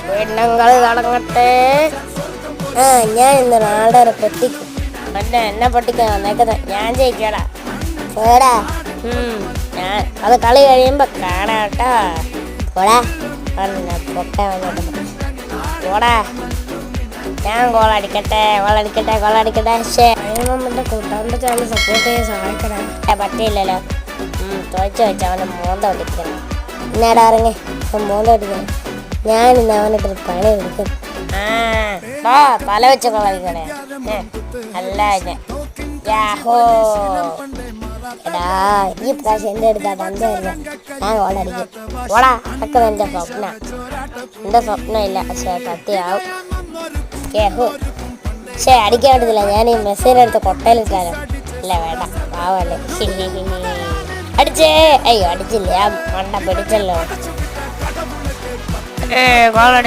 പെണ്ണുങ്ങള് തുടങ്ങട്ടെ. ഞാൻ ഇന്ന് നാളെ പൊട്ടിക്കും. മറ്റേ എന്നെ പൊട്ടിക്കാൻ വന്നേക്കുന്നത് ഞാൻ ജയിക്കടാ. പോടാ. ഞാൻ അത് കളി കഴിയുമ്പോ കാണാം കേട്ടോ. പോടാ പൊട്ടാൻ വന്നിട്ട് പോടാ. ഞാൻ ഗോളടിക്കട്ടെ. പക്ഷേ നമ്മുടെ കൂട്ടാൻ്റെ ചാനൽ സപ്പോർട്ട് ചെയ്യാൻ സഹായിക്കണേ. പറ്റിയില്ലല്ലോ. തോച്ചു വെച്ച് അവൻ്റെ മോന്ത ഒടിക്കണം. എന്നാടാ ഇറങ്ങി മോന്ത ഒടിക്കണം. ഞാനിന്ന് അവനിട്ടൊരു പണി എടുക്കും. തല വെച്ച് കൊള്ളടിക്കണേ. അല്ല യാഹോ എടാ ഈ പ്രാവശ്യം എൻ്റെ അടുത്താ തന്തയായിരുന്നു. ഞാൻ ഗോളടിക്കും. ഓടാ അതൊക്കെ എൻ്റെ സ്വപ്നം ഇല്ല. പക്ഷേ സത്യമാവും. കേഹു പക്ഷേ അടിക്കാൻ പറ്റത്തില്ല. ഞാൻ ഈ മെസ്സേജിനടുത്ത് കൊട്ടയിലിട്ടാലോ. ഇല്ല വേണ്ട പാവല്ലേ. അടിച്ചേ. അയ്യോ അടിച്ചില്ല. മണ്ട പിടിച്ചല്ലോ.